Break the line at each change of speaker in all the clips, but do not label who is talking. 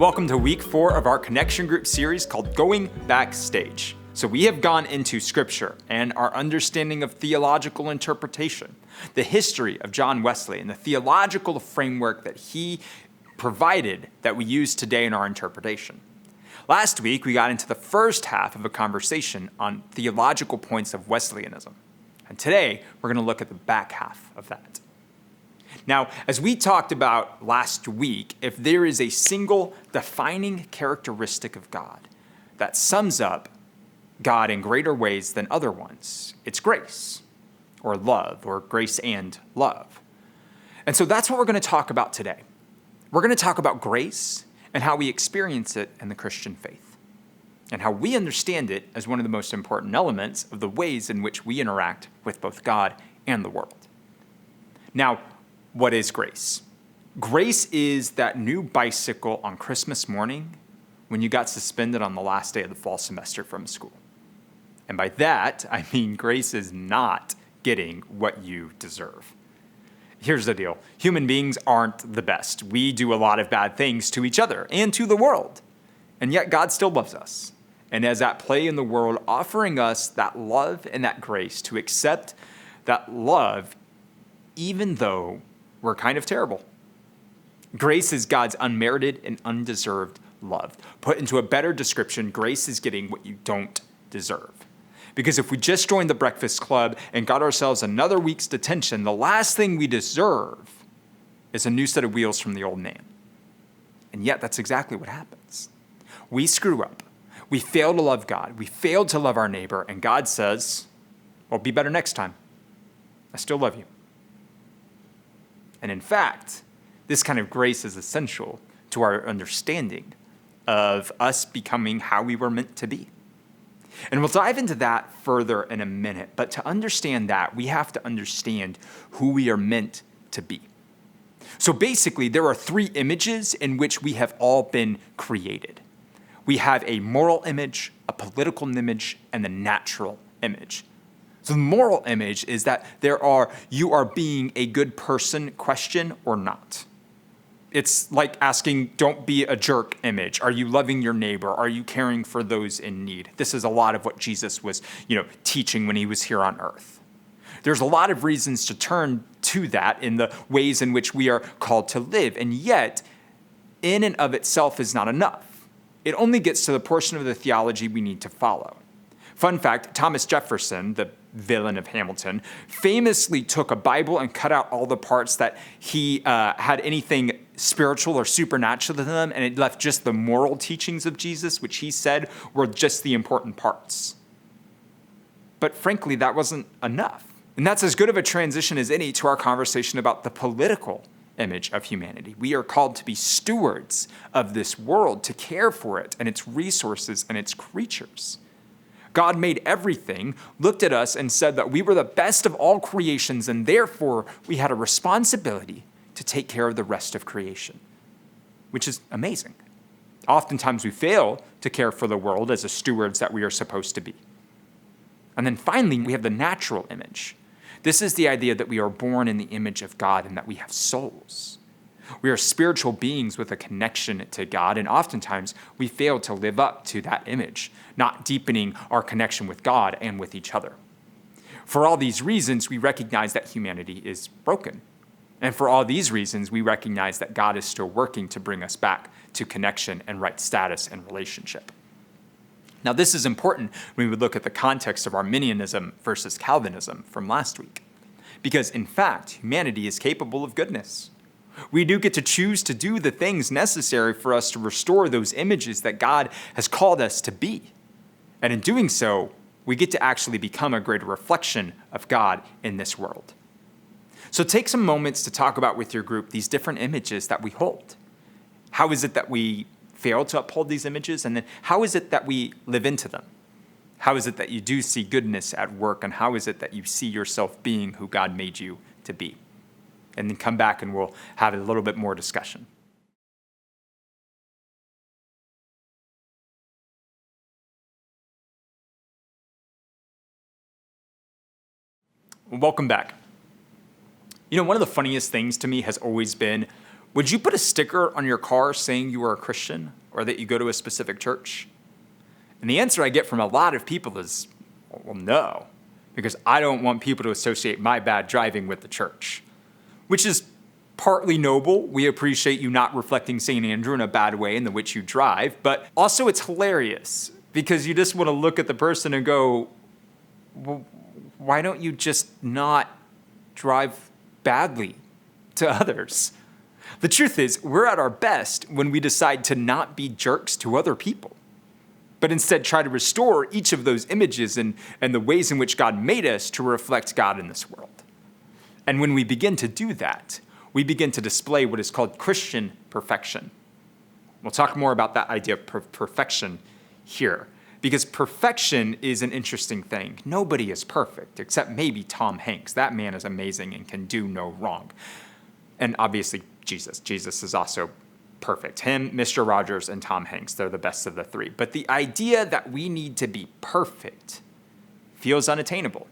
Welcome to week 4 of our Connection Group series called Going Backstage. So we have gone into scripture and our understanding of theological interpretation, the history of John Wesley, and the theological framework that he provided that we use today in our interpretation. Last week, we got into the first half of a conversation on theological points of Wesleyanism. And today, we're going to look at the back half of that. Now, as we talked about last week, if there is a single defining characteristic of God that sums up God in greater ways than other ones, it's grace, or love, or grace and love. And so that's what we're going to talk about today. We're going to talk about grace and how we experience it in the Christian faith, and how we understand it as one of the most important elements of the ways in which we interact with both God and the world. Now, what is grace? Grace is that new bicycle on Christmas morning when you got suspended on the last day of the fall semester from school. And by that, I mean grace is not getting what you deserve. Here's the deal. Human beings aren't the best. We do a lot of bad things to each other and to the world. And yet God still loves us. And as at play in the world, offering us that love and that grace to accept that love, even though we're kind of terrible. Grace is God's unmerited and undeserved love. Put into a better description, grace is getting what you don't deserve. Because if we just joined the Breakfast Club and got ourselves another week's detention, the last thing we deserve is a new set of wheels from the old man. And yet that's exactly what happens. We screw up. We fail to love God. We fail to love our neighbor. And God says, well, be better next time. I still love you. And in fact, this kind of grace is essential to our understanding of us becoming how we were meant to be. And we'll dive into that further in a minute. But to understand that, we have to understand who we are meant to be. So basically, there are 3 images in which we have all been created. We have a moral image, a political image, and the natural image. So the moral image is that you are being a good person, question or not. It's like asking, don't be a jerk image. Are you loving your neighbor? Are you caring for those in need? This is a lot of what Jesus was, teaching when he was here on earth. There's a lot of reasons to turn to that in the ways in which we are called to live. And yet, in and of itself is not enough. It only gets to the portion of the theology we need to follow. Fun fact, Thomas Jefferson, the villain of Hamilton, famously took a Bible and cut out all the parts that he had anything spiritual or supernatural to them, and it left just the moral teachings of Jesus, which he said were just the important parts. But frankly, that wasn't enough. And that's as good of a transition as any to our conversation about the political image of humanity. We are called to be stewards of this world, to care for it and its resources and its creatures. God made everything, looked at us, and said that we were the best of all creations, and therefore we had a responsibility to take care of the rest of creation, which is amazing. Oftentimes we fail to care for the world as the stewards that we are supposed to be. And then finally, we have the natural image. This is the idea that we are born in the image of God and that we have souls. We are spiritual beings with a connection to God, and oftentimes we fail to live up to that image, not deepening our connection with God and with each other. For all these reasons, we recognize that humanity is broken. And for all these reasons, we recognize that God is still working to bring us back to connection and right status and relationship. Now, this is important when we look at the context of Arminianism versus Calvinism from last week, because in fact, humanity is capable of goodness. We do get to choose to do the things necessary for us to restore those images that God has called us to be. And in doing so, we get to actually become a greater reflection of God in this world. So take some moments to talk about with your group these different images that we hold. How is it that we fail to uphold these images? And then how is it that we live into them? How is it that you do see goodness at work? And how is it that you see yourself being who God made you to be? And then come back and we'll have a little bit more discussion. Welcome back. One of the funniest things to me has always been Would you put a sticker on your car saying you are a Christian or that you go to a specific church? And the answer I get from a lot of people is, well, no, because I don't want people to associate my bad driving with the church, which is partly noble. We appreciate you not reflecting St. Andrew in a bad way in the which you drive, but also it's hilarious because you just want to look at the person and go, well, why don't you just not drive badly to others? The truth is, we're at our best when we decide to not be jerks to other people, but instead try to restore each of those images and the ways in which God made us to reflect God in this world. And when we begin to do that, we begin to display what is called Christian perfection. We'll talk more about that idea of perfection here, because perfection is an interesting thing. Nobody is perfect, except maybe Tom Hanks. That man is amazing and can do no wrong. And obviously, Jesus. Jesus is also perfect. Him, Mr. Rogers, and Tom Hanks, they're the best of the three. But the idea that we need to be perfect feels unattainable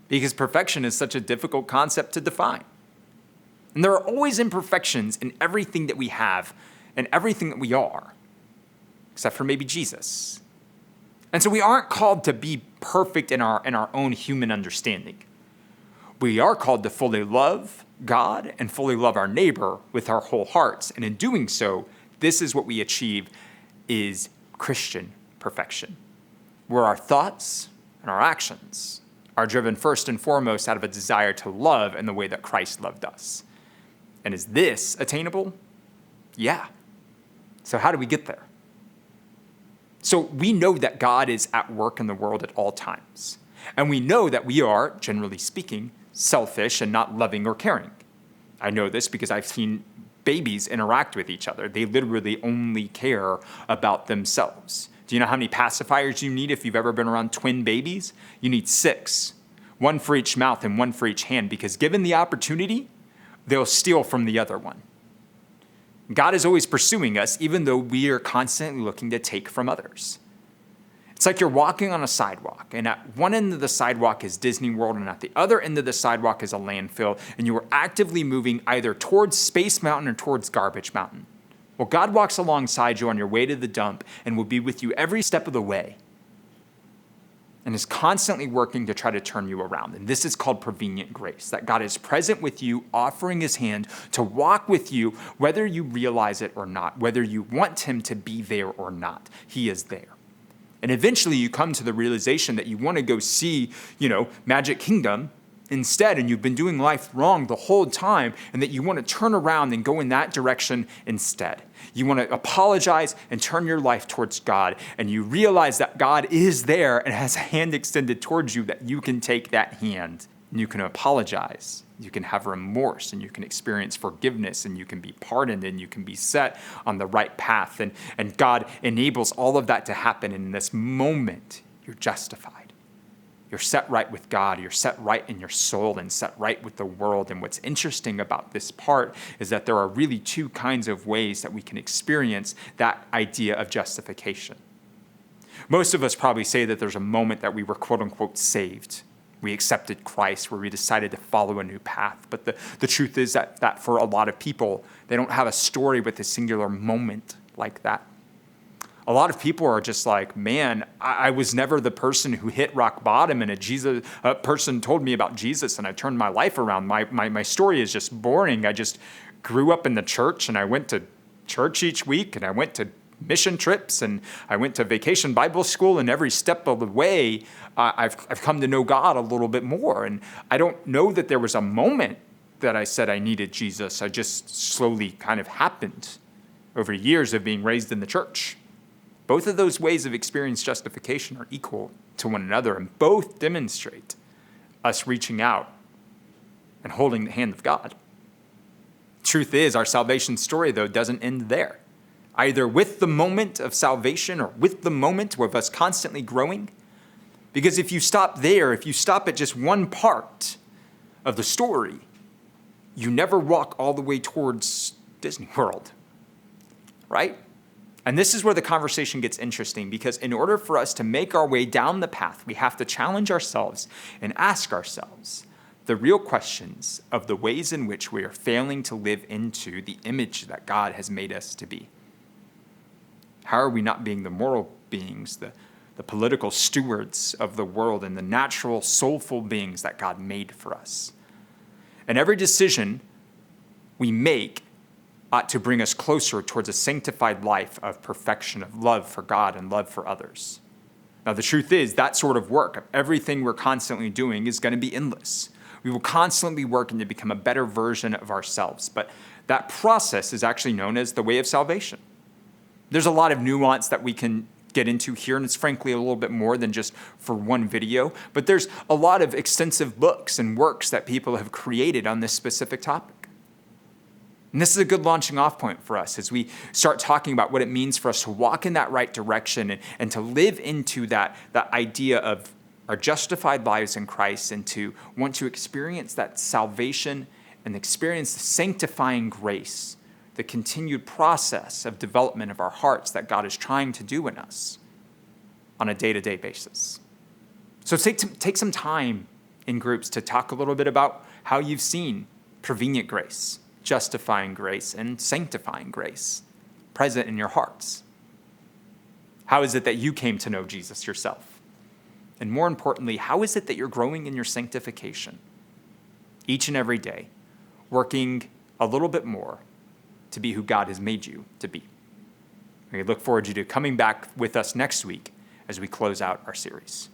because perfection is such a difficult concept to define. And there are always imperfections in everything that we have and everything that we are, except for maybe Jesus. And so we aren't called to be perfect in our own human understanding. We are called to fully love God and fully love our neighbor with our whole hearts. And in doing so, this is what we achieve is Christian perfection, where our thoughts and our actions are driven first and foremost out of a desire to love in the way that Christ loved us. And is this attainable? Yeah. So how do we get there? So we know that God is at work in the world at all times. And we know that we are, generally speaking, selfish and not loving or caring. I know this because I've seen babies interact with each other. They literally only care about themselves. Do you know how many pacifiers you need if you've ever been around twin babies? You need 6, 1 for each mouth and 1 for each hand, because given the opportunity, they'll steal from the other one. God is always pursuing us, even though we are constantly looking to take from others. It's like you're walking on a sidewalk, and at one end of the sidewalk is Disney World, and at the other end of the sidewalk is a landfill, and you are actively moving either towards Space Mountain or towards Garbage Mountain. Well, God walks alongside you on your way to the dump and will be with you every step of the way and is constantly working to try to turn you around. And this is called prevenient grace, that God is present with you, offering his hand to walk with you, whether you realize it or not, whether you want him to be there or not. He is there. And eventually you come to the realization that you want to go see, Magic Kingdom instead, and you've been doing life wrong the whole time, and that you want to turn around and go in that direction instead. You want to apologize and turn your life towards God, and you realize that God is there and has a hand extended towards you, that you can take that hand and you can apologize. You can have remorse, and you can experience forgiveness, and you can be pardoned, and you can be set on the right path. And God enables all of that to happen. And in this moment, you're justified. You're set right with God. You're set right in your soul and set right with the world. And what's interesting about this part is that there are really 2 kinds of ways that we can experience that idea of justification. Most of us probably say that there's a moment that we were quote unquote saved. We accepted Christ, where we decided to follow a new path. But the truth is that for a lot of people, they don't have a story with a singular moment like that. A lot of people are just like, man, I was never the person who hit rock bottom, and a person told me about Jesus and I turned my life around. My story is just boring. I just grew up in the church, and I went to church each week, and I went to mission trips, and I went to vacation Bible school, and every step of the way, I've come to know God a little bit more. And I don't know that there was a moment that I said I needed Jesus. I just slowly kind of happened over years of being raised in the church. Both of those ways of experience justification are equal to one another, and both demonstrate us reaching out and holding the hand of God. Truth is, our salvation story, though, doesn't end there. Either with the moment of salvation or with the moment of us constantly growing. Because if you stop there, if you stop at just one part of the story, you never walk all the way towards Disney World, right? And this is where the conversation gets interesting, because in order for us to make our way down the path, we have to challenge ourselves and ask ourselves, the real questions of the ways in which we are failing to live into the image that God has made us to be. How are we not being the moral beings, the political stewards of the world, and the natural, soulful beings that God made for us? And every decision we make ought to bring us closer towards a sanctified life of perfection, of love for God and love for others. Now, the truth is, that sort of work, everything we're constantly doing, is going to be endless. We will constantly be working to become a better version of ourselves. But that process is actually known as the way of salvation. There's a lot of nuance that we can get into here, and it's frankly a little bit more than just for one video. But there's a lot of extensive books and works that people have created on this specific topic. And this is a good launching off point for us as we start talking about what it means for us to walk in that right direction and to live into that idea of our justified lives in Christ, and to want to experience that salvation and experience the sanctifying grace, the continued process of development of our hearts that God is trying to do in us on a day-to-day basis. So take some time in groups to talk a little bit about how you've seen prevenient grace, justifying grace, and sanctifying grace present in your hearts. How is it that you came to know Jesus yourself? And more importantly, how is it that you're growing in your sanctification each and every day, working a little bit more to be who God has made you to be? We look forward to you coming back with us next week as we close out our series.